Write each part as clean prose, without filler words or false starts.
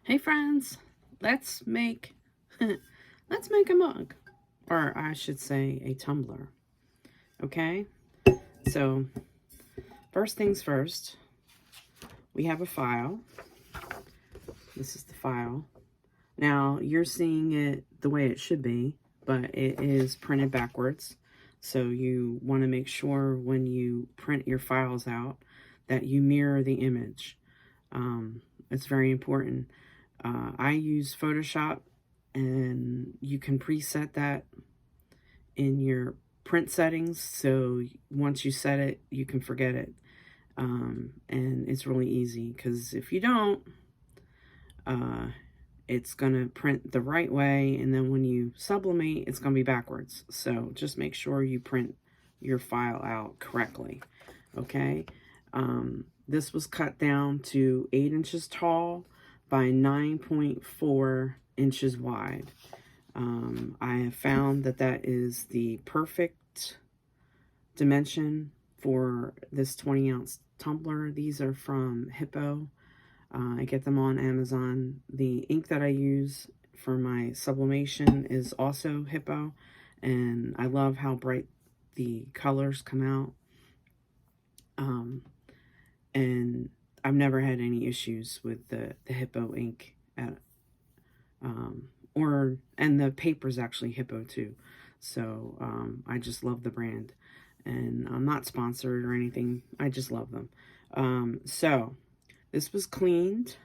Hey friends, let's make let's make a mug, or I should say a tumbler. Okay? So, first things first, we have a file. This is the file. Now, you're seeing it the way it should be, but it is printed backwards. So, you want to make sure when you print your files out that you mirror the image. It's very important. I use Photoshop, and you can preset that in your print settings, so once you set it, you can forget it. And it's really easy, because if you don't, it's going to print the right way, and then when you sublimate, it's going to be backwards. So just make sure you print your file out correctly. Okay? This was cut down to 8 inches tall by 9.4 inches wide. I have found that that is the perfect dimension for this 20-ounce tumbler. These are from Hippo. I get them on Amazon. The ink that I use for my sublimation is also Hippo, and I love how bright the colors come out. And I've never had any issues with the Hippo ink and the paper's actually Hippo too. So I just love the brand, and I'm not sponsored or anything. I just love them. So this was cleaned.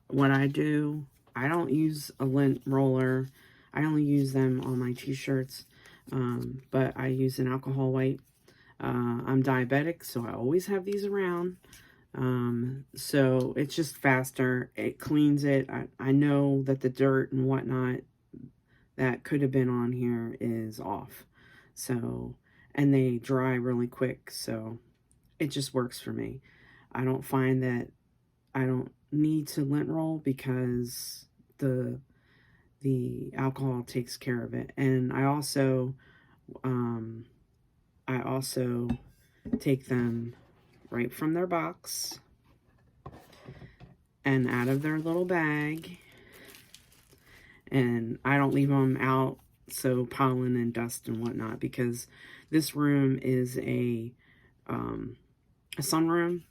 What I do, I don't use a lint roller. I only use them on my t-shirts, but I use an alcohol wipe. I'm diabetic, so I always have these around. So it's just faster. It cleans it. I know that the dirt and whatnot that could have been on here is off. So, and they dry really quick. So it just works for me. I don't find that I don't need to lint roll, because the alcohol takes care of it. And I also take them right from their box and out of their little bag, and I don't leave them out so pollen and dust and whatnot, because this room is a sunroom,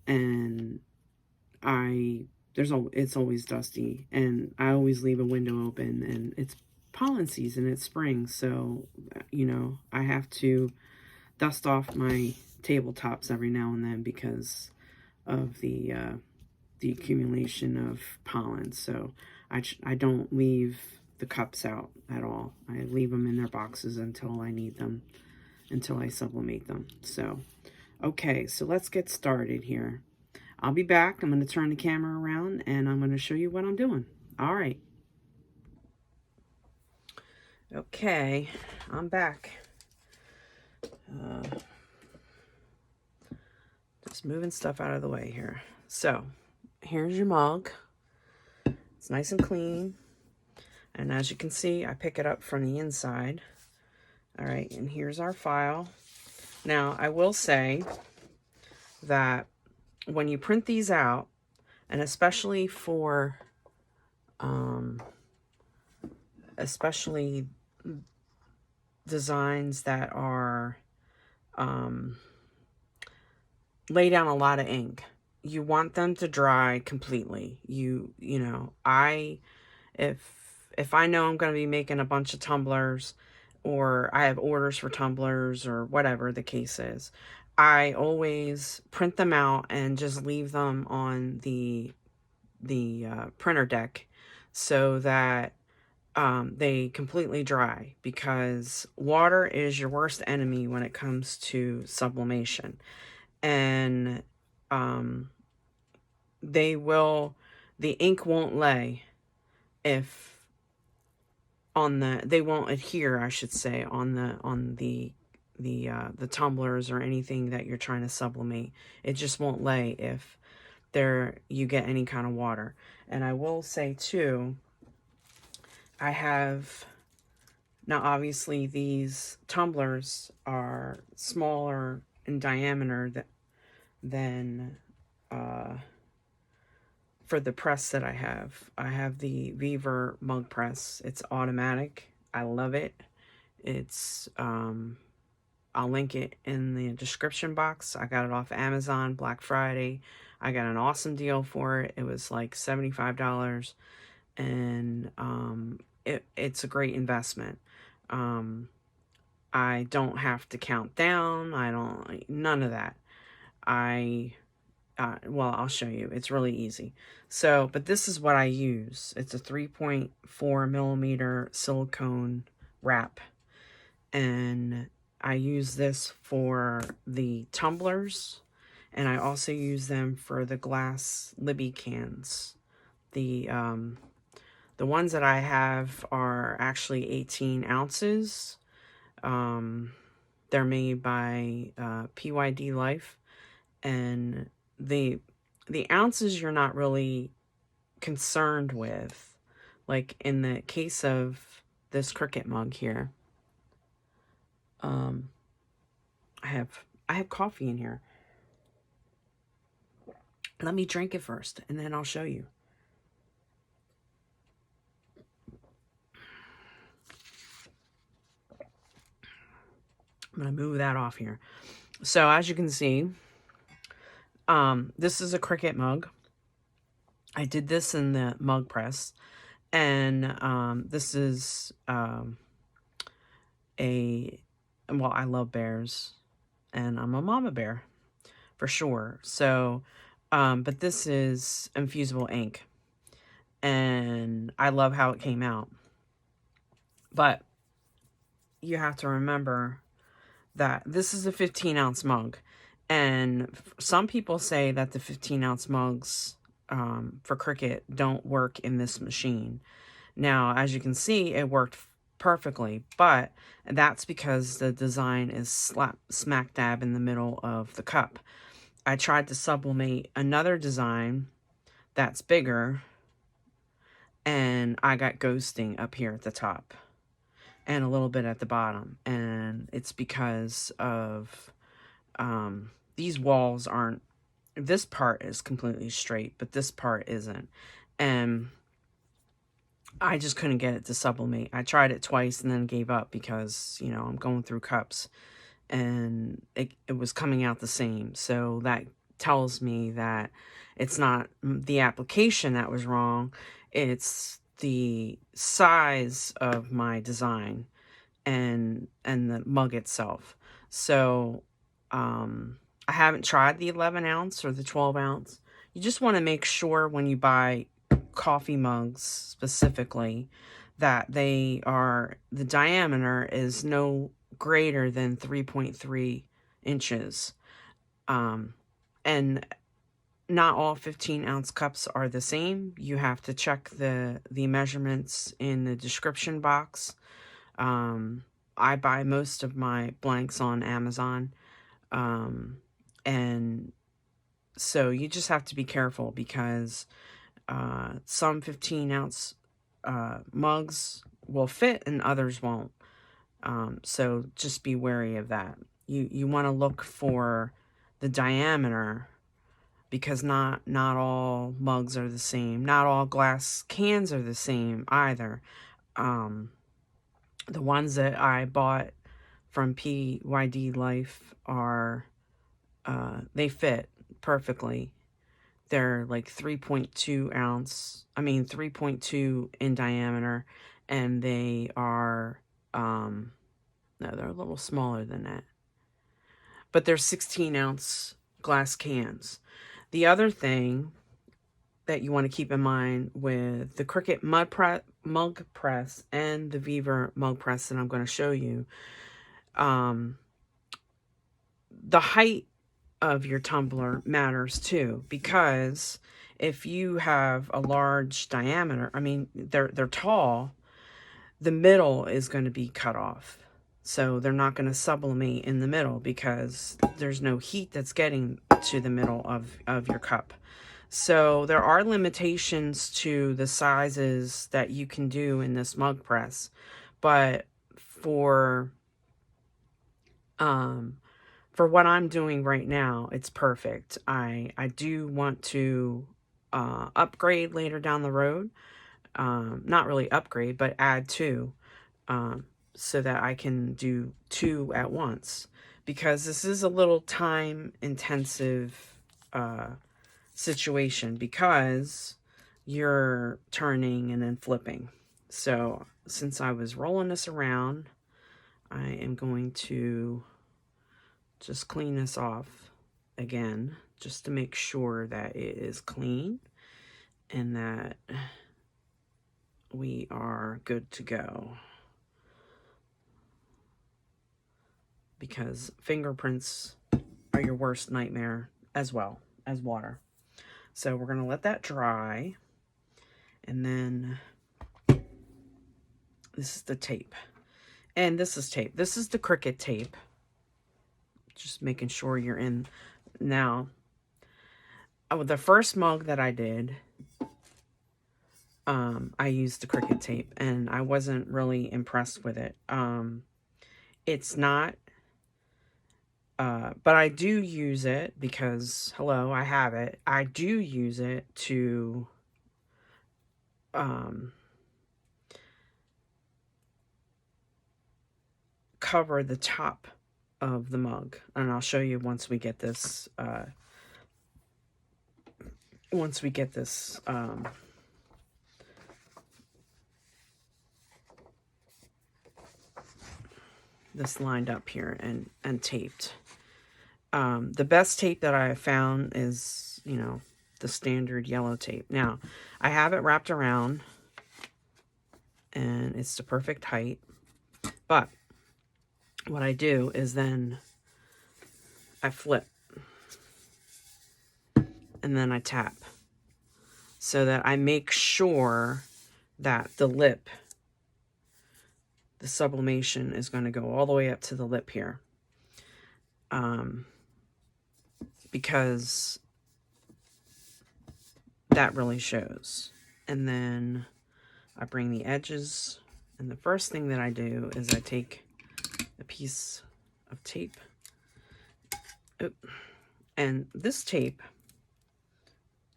and it's always dusty, and I always leave a window open, and it's pollen season, it's spring, so I have to dust off my tabletops every now and then because of the accumulation of pollen. So I don't leave the cups out at all. I leave them in their boxes until I need them, until I sublimate them. So, okay, so let's get started here. I'll be back. I'm going to turn the camera around, and I'm going to show you what I'm doing. All right. Okay, I'm back. Just moving stuff out of the way here. So, here's your mug. It's nice and clean. And as you can see, I pick it up from the inside. All right, and here's our file. Now, I will say that when you print these out, and especially for, especially designs that are, lay down a lot of ink, you want them to dry completely. If I know I'm going to be making a bunch of tumblers, or I have orders for tumblers, or whatever the case is, I always print them out and just leave them on the printer deck, so that they completely dry, because water is your worst enemy when it comes to sublimation. And the ink won't lay if they won't adhere, I should say, on the tumblers or anything that you're trying to sublimate. It just won't lay if you get any kind of water. And I will say too, I have, now obviously these tumblers are smaller in diameter than for the press that I have the Vevor Mug Press. It's automatic. I love it. It's I'll link it in the description box. I got it off Amazon Black Friday. I got an awesome deal for it. It was like $75, and it's a great investment. I don't have to count down. None of that. Well, I'll show you. It's really easy. So, but this is what I use. It's a 3.4 millimeter silicone wrap. And I use this for the tumblers. And I also use them for the glass Libby cans. The ones that I have are actually 18 ounces. They're made by PYD Life. And the ounces you're not really concerned with. Like in the case of this Cricut mug here, I have coffee in here. Let me drink it first, and then I'll show you. I'm going to move that off here. So as you can see, this is a Cricut mug. I did this in the mug press, and this is well, I love bears, and I'm a mama bear for sure. So, but this is infusible ink, and I love how it came out. But you have to remember that this is a 15-ounce mug, and some people say that the 15-ounce mugs for Cricut don't work in this machine. Now, as you can see, it worked perfectly, but that's because the design is smack dab in the middle of the cup. I tried to sublimate another design that's bigger, and I got ghosting up here at the top and a little bit at the bottom, and it's because of these walls aren't, this part is completely straight, but this part isn't, and I just couldn't get it to sublimate. I tried it twice and then gave up because, you know, I'm going through cups, and it was coming out the same. So that tells me that it's not the application that was wrong, it's the size of my design and the mug itself. So I haven't tried the 11 ounce or the 12 ounce. You just want to make sure when you buy coffee mugs specifically that the diameter is no greater than 3.3 inches. And not all 15-ounce cups are the same. You have to check the measurements in the description box. I buy most of my blanks on Amazon. And so you just have to be careful because some 15-ounce mugs will fit and others won't. So just be wary of that. You want to look for the diameter, because not all mugs are the same. Not all glass cans are the same either. The ones that I bought from PYD Life are, they fit perfectly. They're like 3.2 in diameter, and they are, no, they're a little smaller than that. But they're 16-ounce glass cans. The other thing that you want to keep in mind with the Cricut Mug Press and the Vevor Mug Press that I'm going to show you, the height of your tumbler matters too, because if you have a large diameter, I mean, they're tall, the middle is going to be cut off. So they're not going to sublimate in the middle because there's no heat that's getting to the middle of your cup. So there are limitations to the sizes that you can do in this mug press. But for what I'm doing right now, it's perfect. I do want to upgrade later down the road. Not really upgrade, but add to, so that I can do 2 at once, because this is a little time intensive situation, because you're turning and then flipping. So since I was rolling this around, I am going to just clean this off again, just to make sure that it is clean and that we are good to go. Because fingerprints are your worst nightmare as well as water. So we're going to let that dry. And then this is the tape. And this is tape. This is the Cricut tape. Just making sure you're in. Now, the first mug that I did, I used the Cricut tape, and I wasn't really impressed with it. It's not, but I do use it because, hello, I have it. I do use it to, cover the top of the mug, and I'll show you once we get this, this lined up here and taped. The best tape that I have found is, you know, the standard yellow tape. Now, I have it wrapped around, and it's the perfect height, but what I do is then I flip, and then I tap, so that I make sure that the lip, the sublimation, is going to go all the way up to the lip here. Because that really shows. And then I bring the edges, and the first thing that I do is I take a piece of tape. And this tape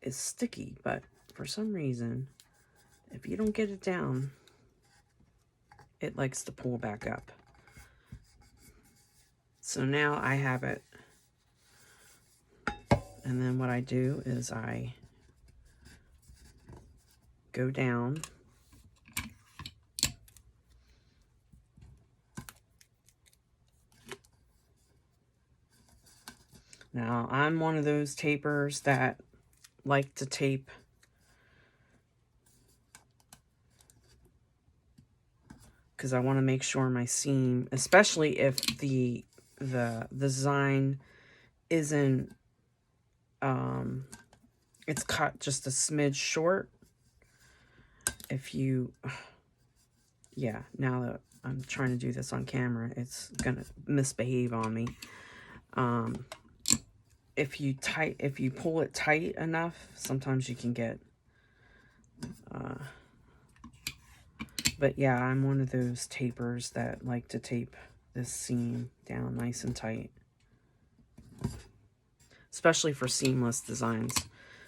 is sticky, but for some reason, if you don't get it down, it likes to pull back up. So now I have it. And then what I do is I go down. Now, I'm one of those tapers that like to tape because I want to make sure my seam, especially if the design isn't, it's cut just a smidge short. If you, yeah, now that I'm trying to do this on camera, it's gonna misbehave on me. If you pull it tight enough, sometimes you can get, but yeah, I'm one of those tapers that like to tape this seam down nice and tight, especially for seamless designs,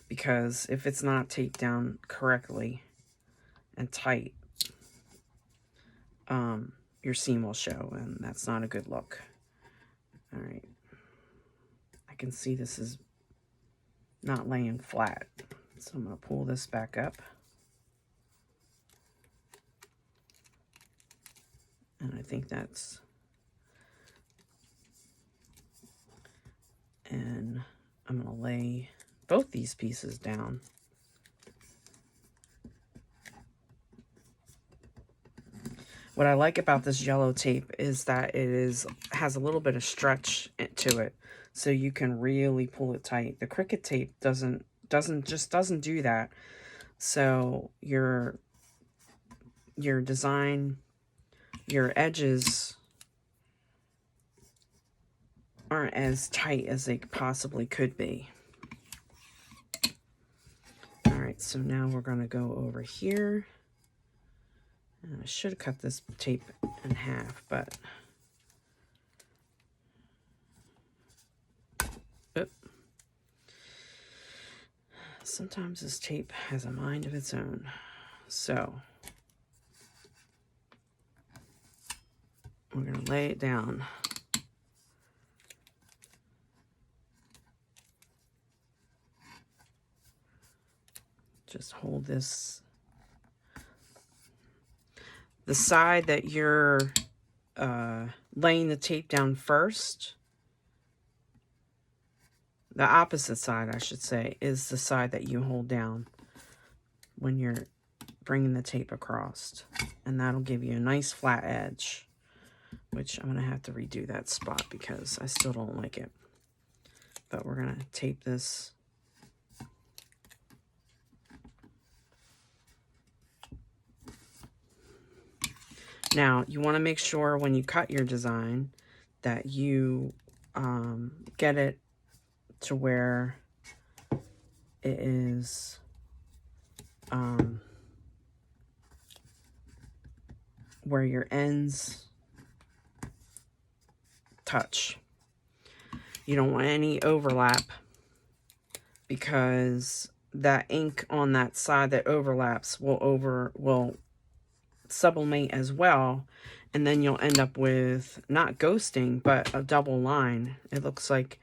because if it's not taped down correctly and tight, your seam will show, and that's not a good look. All right, I can see this is not laying flat, so I'm going to pull this back up, and I think that's, and I'm going to lay both these pieces down. What I like about this yellow tape is that it has a little bit of stretch to it, so you can really pull it tight. The Cricut tape doesn't do that. So your design, your edges aren't as tight as they possibly could be. All right, so now we're going to go over here. I should have cut this tape in half, but Sometimes this tape has a mind of its own. So we're going to lay it down. Just hold this. The side that you're laying the tape down first, the opposite side, I should say, is the side that you hold down when you're bringing the tape across. And that'll give you a nice flat edge, which I'm going to have to redo that spot because I still don't like it. But we're going to tape this. Now, you want to make sure when you cut your design that you get it to where it is where your ends touch. You don't want any overlap because that ink on that side that overlaps will sublimate as well, and then you'll end up with not ghosting but a double line. It looks like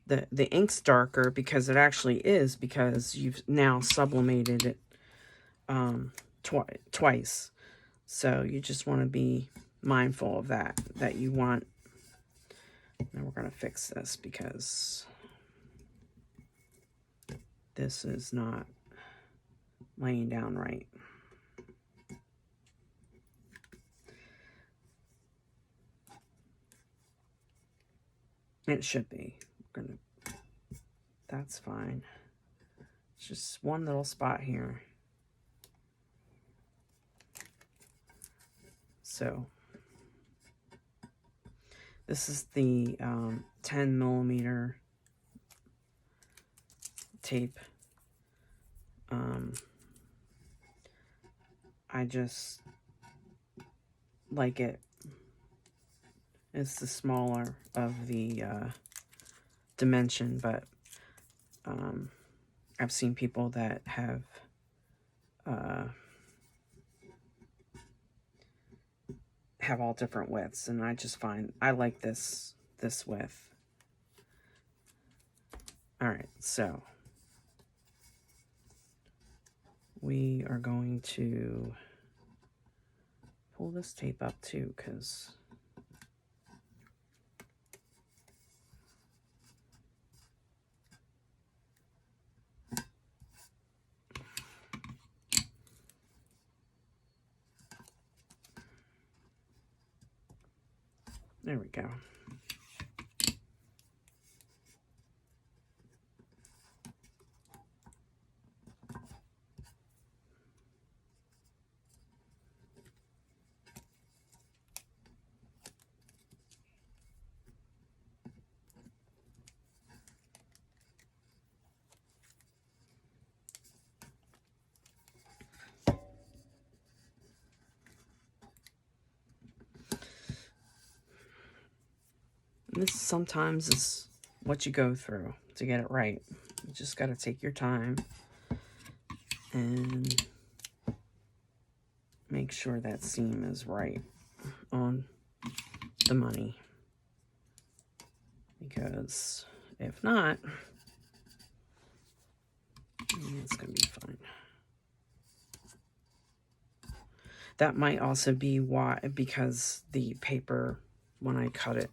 the ink's darker because it actually is, because you've now sublimated it twice. So you just want to be mindful of that you want. Now we're going to fix this because this is not laying down right. It should be. That's fine. It's just one little spot here. So this is the 10 millimeter tape. I just like it. It's the smaller of the dimension, but I've seen people that have all different widths, and I just find I like this width. All right, so we are going to pull this tape up too, because there we go. This sometimes is what you go through to get it right. You just got to take your time and make sure that seam is right on the money. Because if not, it's going to be fine. That might also be why, because the paper, when I cut it,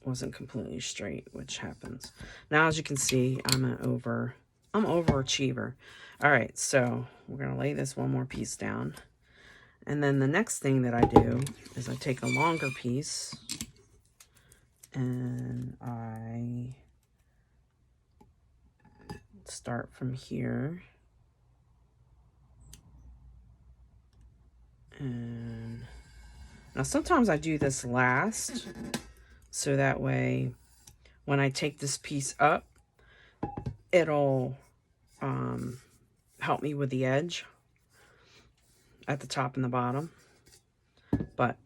wasn't completely straight, which happens. Now, as you can see, I'm an overachiever. All right, so we're going to lay this one more piece down. And then the next thing that I do is I take a longer piece and I start from here. And now sometimes I do this last, so that way when I take this piece up, it'll help me with the edge at the top and the bottom. But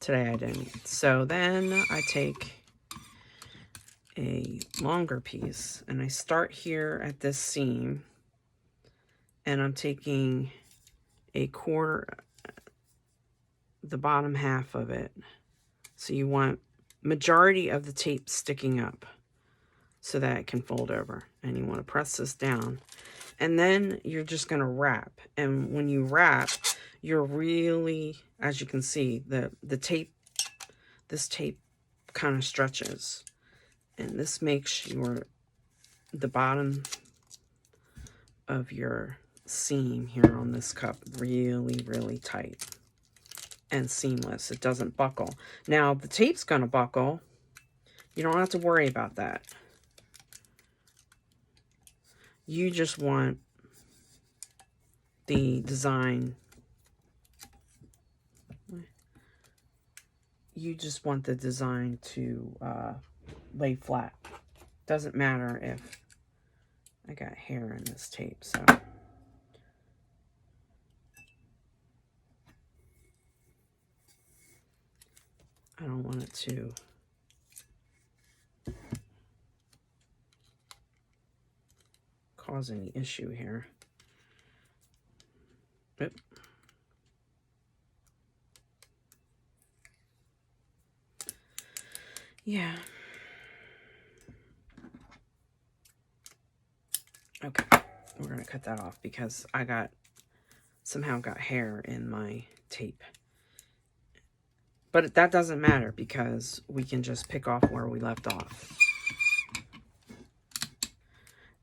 today I didn't. So then I take a longer piece and I start here at this seam and I'm taking a quarter, the bottom half of it. So you want majority of the tape sticking up so that it can fold over. And you want to press this down. And then you're just going to wrap. And when you wrap, you're really, as you can see, the tape, this tape kind of stretches. And this makes the bottom of your seam here on this cup really, really tight and seamless. It doesn't buckle. Now, the tape's going to buckle. You don't have to worry about that. You just want the design. You just want the design to lay flat. Doesn't matter if I got hair in this tape, so. I don't want it to cause any issue here. Oop. Yeah. Okay, we're gonna cut that off because I somehow got hair in my tape. But that doesn't matter because we can just pick off where we left off.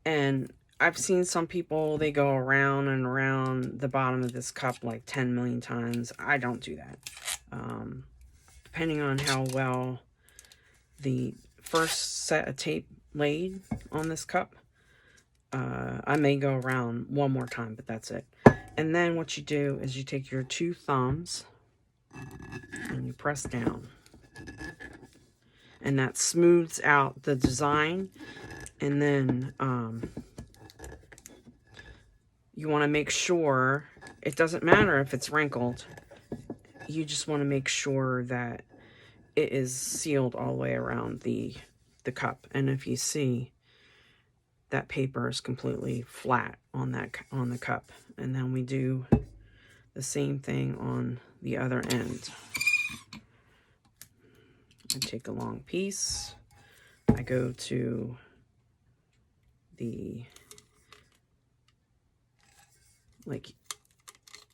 And I've seen some people, they go around and around the bottom of this cup like 10 million times. I don't do that. Depending on how well the first set of tape laid on this cup, I may go around one more time, but that's it. And then what you do is you take your 2 thumbs and you press down. And that smooths out the design. And then you want to make sure, it doesn't matter if it's wrinkled. You just want to make sure that it is sealed all the way around the cup. And if you see, that paper is completely flat on the cup. And then we do the same thing on the other end. I take a long piece. I go to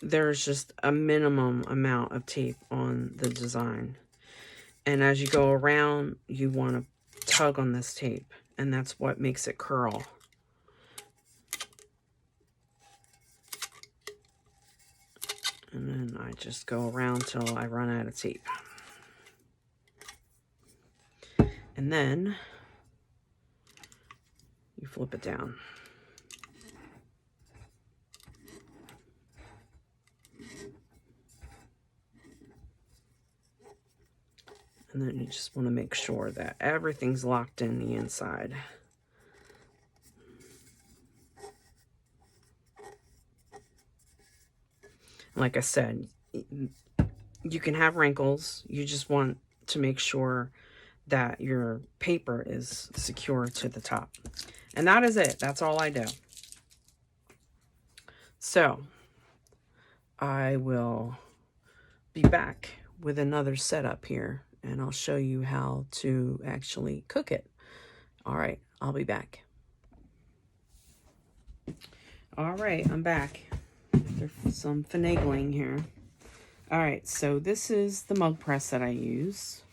there's just a minimum amount of tape on the design. And as you go around, you want to tug on this tape. And that's what makes it curl. And then I just go around till I run out of tape. And then you flip it down. And then you just want to make sure that everything's locked in the inside. Like I said, you can have wrinkles. You just want to make sure that your paper is secure to the top. And that is it. That's all I do. So, I will be back with another setup here. And I'll show you how to actually cook it. All right, I'll be back. All right, I'm back. There's some finagling here. All right, so this is the mug press that I use.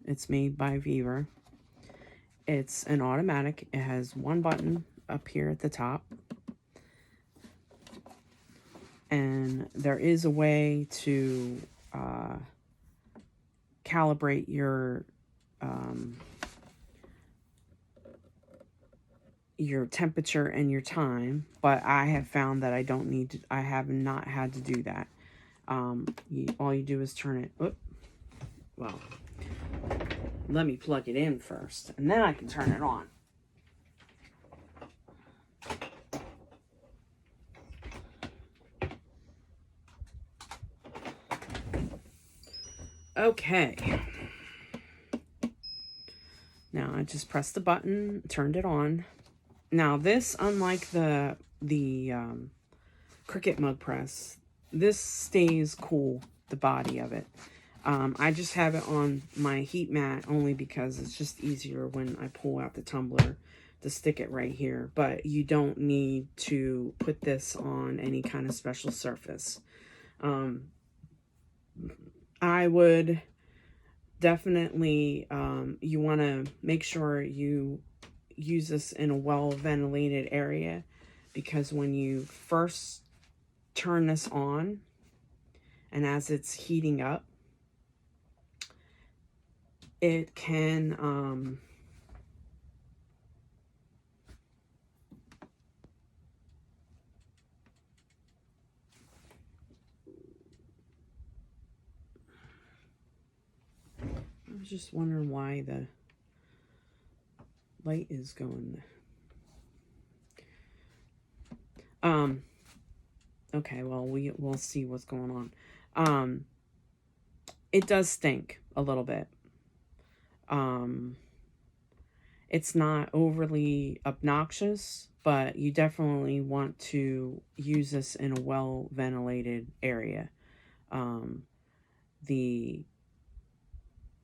It's made by Vevor. It's an automatic. It has one button up here at the top. And there is a way to calibrate your temperature and your time, but I have found that I don't need to, I have not had to do that. All you do is turn it, well, let me plug it in first, and then I can turn it on. Okay. Now I just pressed the button, turned it on, Now this, unlike the Cricut Mug Press, this stays cool, the body of it. I just have it on my heat mat only because it's just easier when I pull out the tumbler to stick it right here. But you don't need to put this on any kind of special surface. I would definitely, you want to make sure you use this in a well-ventilated area, because when you first turn this on and as it's heating up, it can I was just wondering why the light is going. Okay, well, we'll see what's going on. It does stink a little bit. It's not overly obnoxious, but you definitely want to use this in a well-ventilated area.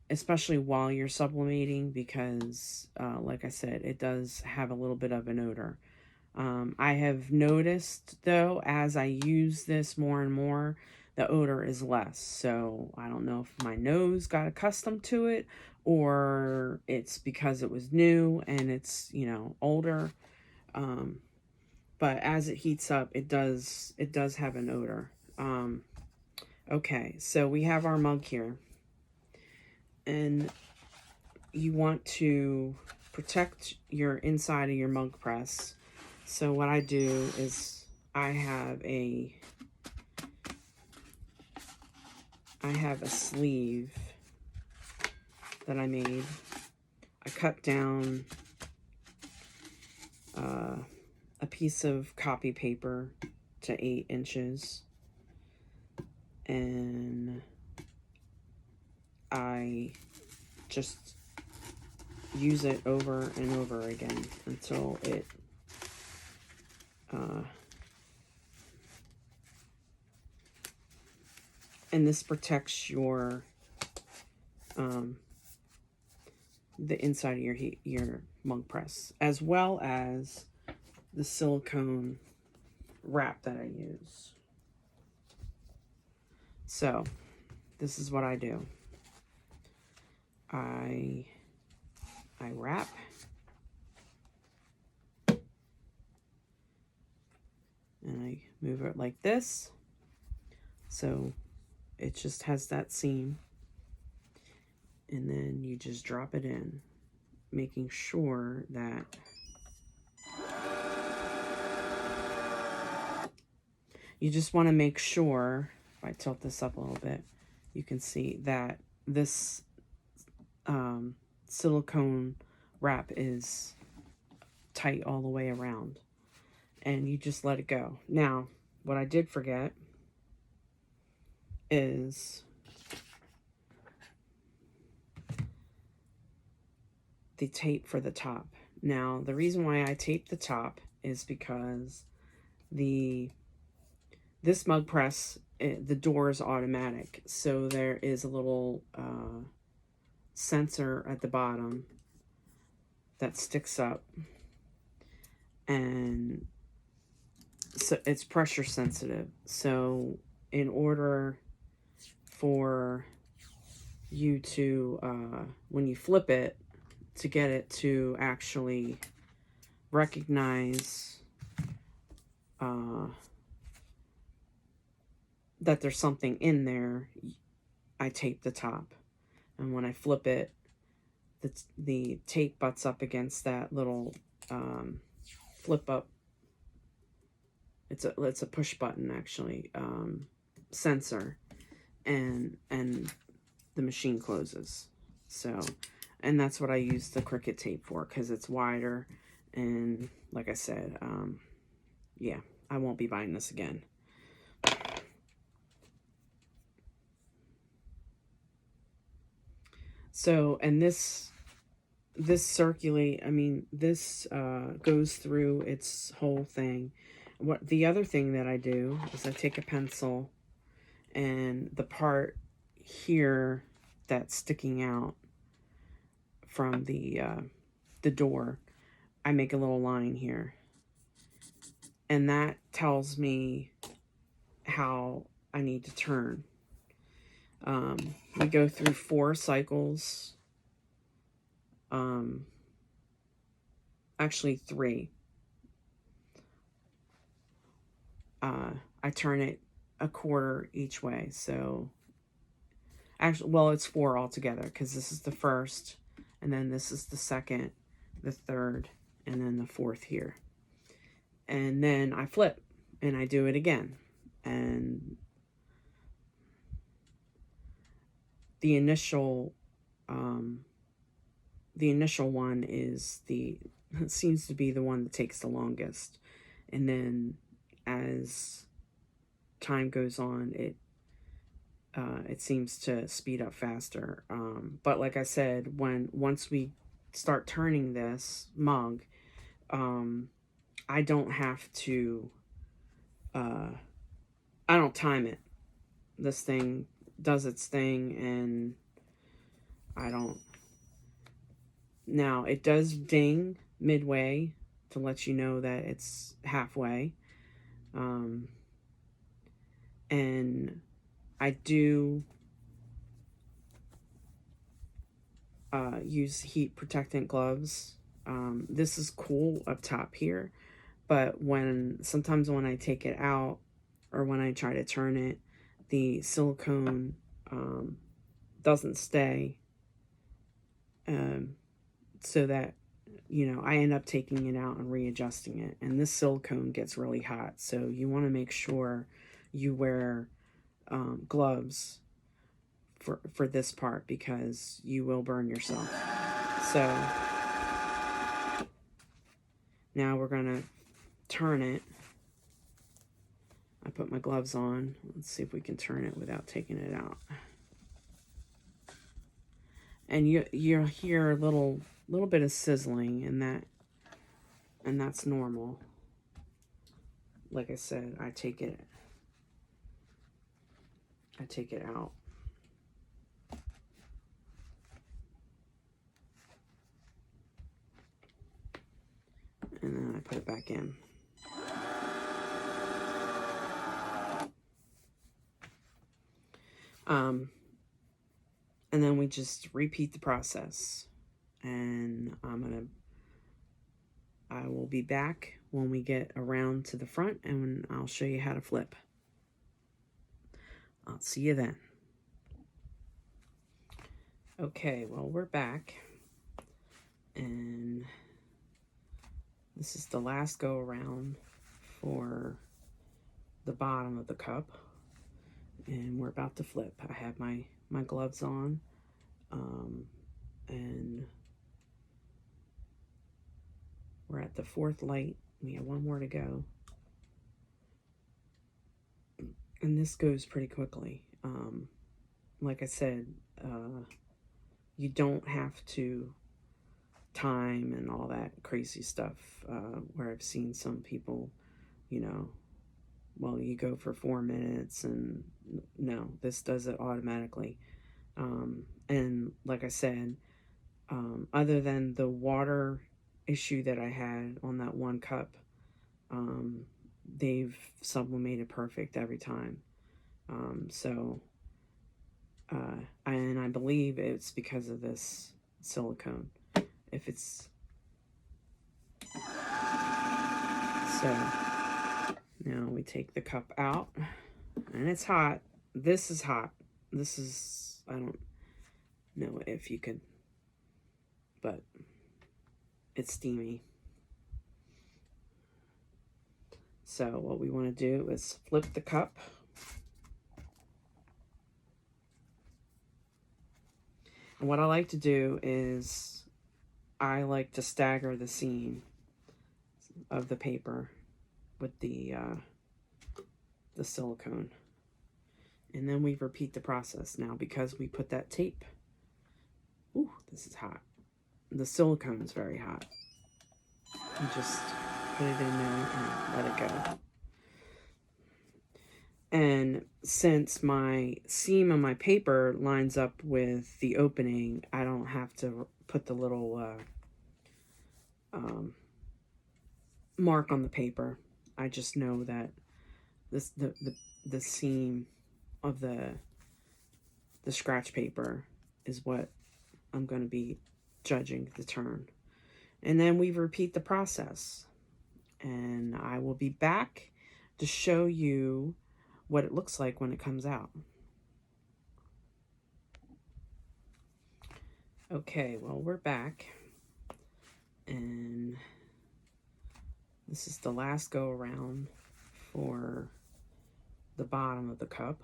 Especially while you're sublimating, because like I said, it does have a little bit of an odor. I have noticed, though, as I use this more and more, the odor is less. So I don't know if my nose got accustomed to it, or it's because it was new and it's, you know, older. But as it heats up, it does have an odor. Okay, so we have our mug here. And you want to protect your inside of your mug press. So what I do is I have a sleeve that I made. I cut down a piece of copy paper to 8 inches, and I just use it over and over again until it and this protects your the inside of your mug press, as well as the silicone wrap that I use. So this is what I do. I wrap, and I move it like this, so it just has that seam, and then you just drop it in, making sure that you just want to make sure, if I tilt this up a little bit, you can see that this silicone wrap is tight all the way around, and you just let it go. Now, what I did forget is the tape for the top. Now, the reason why I tape the top is because this mug press, the door is automatic, so there is a little sensor at the bottom that sticks up, and so it's pressure sensitive. So in order for you to when you flip it, to get it to actually recognize that there's something in there, I tape the top, and when I flip it, the tape butts up against that little flip up. It's a push button, actually, sensor, and the machine closes. So, and that's what I use the Cricut tape for, because it's wider, and like I said, yeah, I won't be buying this again. So, and this this this goes through its whole thing. What the other thing that I do is I take a pencil, and the part here that's sticking out from the door, I make a little line here, and that tells me how I need to turn. We go through 4 cycles, actually 3. I turn it a quarter each way, so actually, well, it's 4 altogether, because this is the first, and then this is the second, the third, and then the fourth here. And then I flip, and I do it again. And the initial one is seems to be the one that takes the longest. And then as time goes on, it seems to speed up faster. But like I said, once we start turning this mug, I don't have to, I don't time it. This thing does its thing, and I don't. Now, it does ding midway to let you know that it's halfway. And I do use heat protectant gloves. This is cool up top here, but sometimes when I take it out or when I try to turn it, the silicone doesn't stay, so that, I end up taking it out and readjusting it. And this silicone gets really hot, so you want to make sure you wear gloves for this part, because you will burn yourself. So now we're gonna turn it. I put my gloves on. Let's see if we can turn it without taking it out. And you'll hear a little bit of sizzling, and that's normal. Like I said, I take it out. And then I put it back in. And then we just repeat the process. And I will be back when we get around to the front, and I'll show you how to flip. I'll see you then. Okay, well, we're back. And this is the last go around for the bottom of the cup. And we're about to flip. I have my gloves on. And we're at the 4th light. We have 1 more to go. And this goes pretty quickly. Like I said, you don't have to time and all that crazy stuff, where I've seen some people, well, you go for 4 minutes, and no, this does it automatically. And like I said, other than the water issue that I had on that 1 cup, they've sublimated perfect every time. And I believe it's because of this silicone. If it's so, now we take the cup out, and it's hot. This is hot. This is, I don't know if you could, but it's steamy. So what we want to do is flip the cup. And what I like to do is I like to stagger the seam of the paper with the silicone. And then we repeat the process now, because we put that tape. Ooh, this is hot. the silicone's very hot. You just put it in there and let it go. And since my seam on my paper lines up with the opening, I don't have to put the little mark on the paper. I just know that this the seam of the scratch paper is what I'm going to be judging the turn. And then we repeat the process. And I will be back to show you what it looks like when it comes out. Okay, well, we're back. And this is the last go around for the bottom of the cup.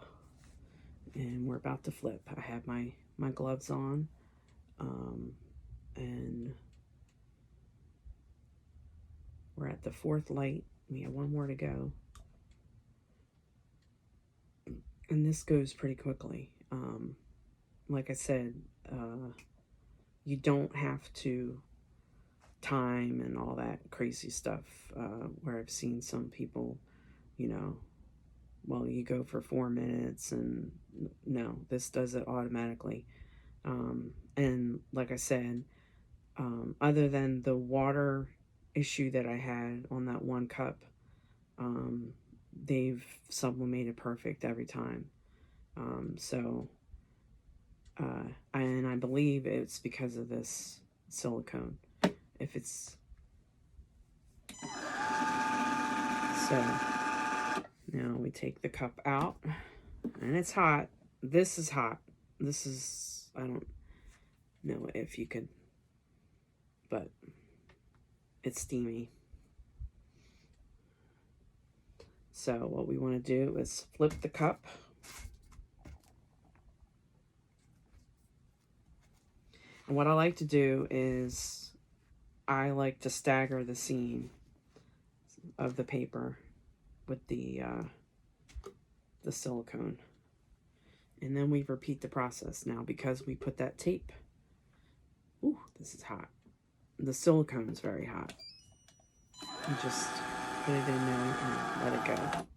And we're about to flip. I have my gloves on. And we're at the fourth light. We have one more to go. And this goes pretty quickly. Like I said, you don't have to time and all that crazy stuff, where I've seen some people, you know, well, you go for 4 minutes, and no, this does it automatically. And like I said, other than the water issue that I had on that one cup, they've sublimated perfect every time. And I believe it's because of this silicone. If it's so, now we take the cup out, and it's hot. This is hot. This is, I don't know if you could, but it's steamy. So what we want to do is flip the cup. And what I like to do is I like to stagger the seam of the paper with the silicone. And then we repeat the process. Now, because we put that tape, ooh, this is hot. The silicone's very hot. You just put it in there and let it go.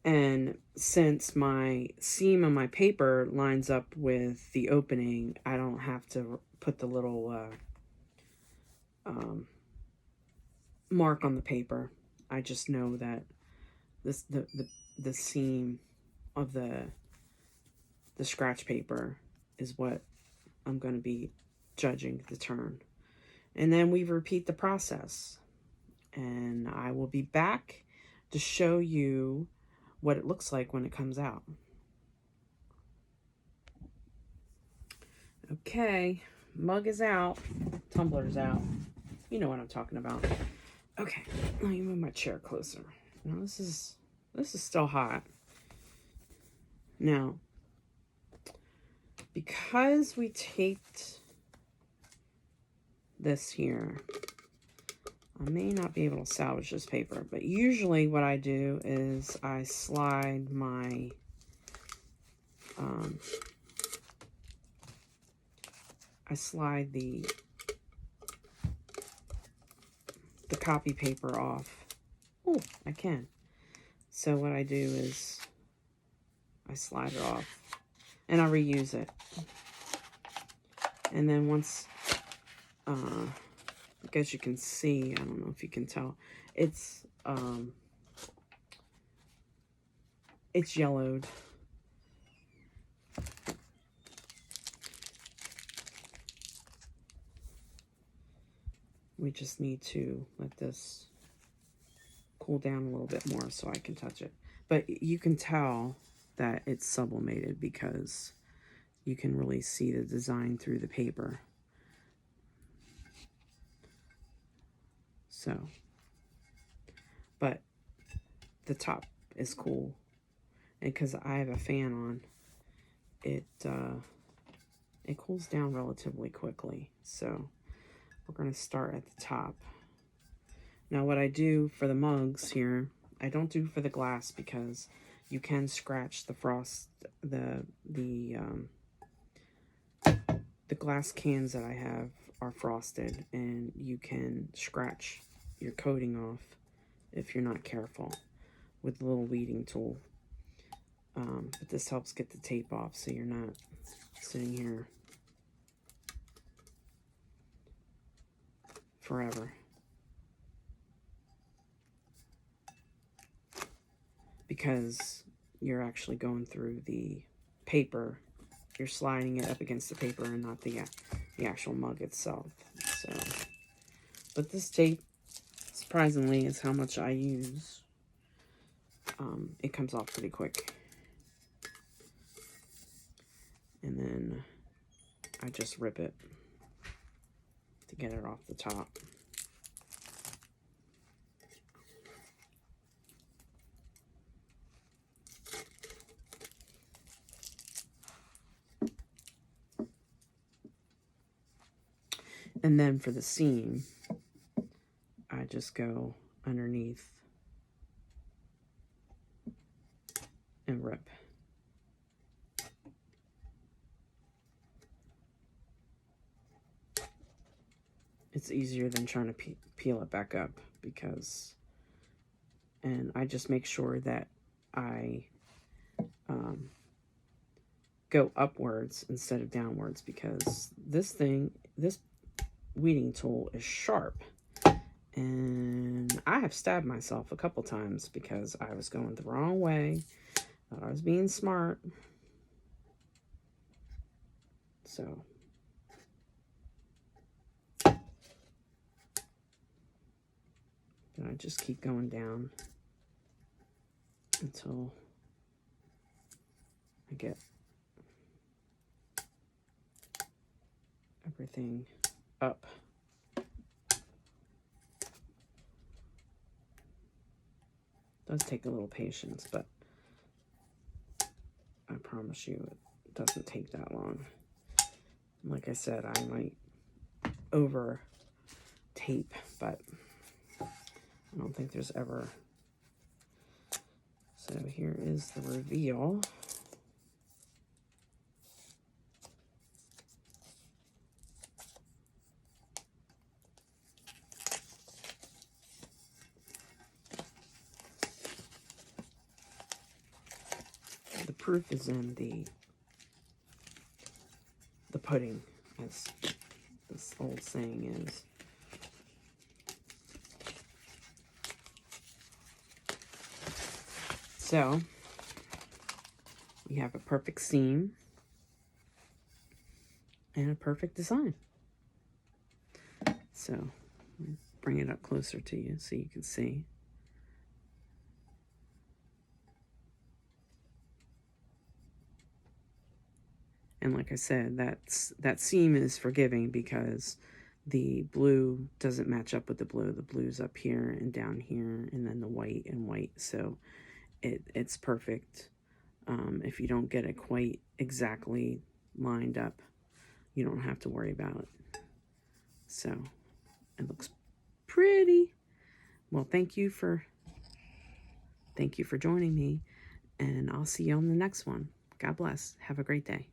And since my seam on my paper lines up with the opening, I don't have to put the little mark on the paper. I just know that this the seam of the scratch paper is what I'm going to be judging the turn. And then we repeat the process. And I will be back to show you what it looks like when it comes out. Okay, mug is out, tumbler's out. You know what I'm talking about. Okay, let me move my chair closer. Now this is still hot. Now, because we taped this here, I may not be able to salvage this paper, but usually what I do is I slide my the copy paper off. Oh, I can. So what I do is I slide it off and I reuse it. And then once, I guess you can see, I don't know if you can tell, it's yellowed. We just need to let this cool down a little bit more so I can touch it. But you can tell that it's sublimated because you can really see the design through the paper. So, but the top is cool. And because I have a fan on, it cools down relatively quickly. So we're going to start at the top. Now what I do for the mugs here, I don't do for the glass because you can scratch the frost, the the glass cans that I have are frosted, and you can scratch your coating off if you're not careful with the little weeding tool. But this helps get the tape off so you're not sitting here forever. Because you're actually going through the paper. You're sliding it up against the paper and not the actual mug itself. So, but this tape, surprisingly, is how much I use. It comes off pretty quick. And then I just rip it to get it off the top. And then for the seam, I just go underneath and rip. It's easier than trying to peel it back up and I just make sure that I go upwards instead of downwards, because this weeding tool is sharp, and I have stabbed myself a couple times because I was going the wrong way. Thought I was being smart. So then I just keep going down until I get everything up. Does take a little patience, but I promise you it doesn't take that long. Like I said, I might over tape, but I don't think there's ever. So here is the reveal. The proof is in the pudding, as this old saying is. So we have a perfect seam and a perfect design. So bring it up closer to you so you can see. And like I said, that seam is forgiving because the blue doesn't match up with the blue. The blue's up here and down here, and then the white and white. So it's perfect. If you don't get it quite exactly lined up, you don't have to worry about it. So it looks pretty. Well, thank you for joining me, and I'll see you on the next one. God bless. Have a great day.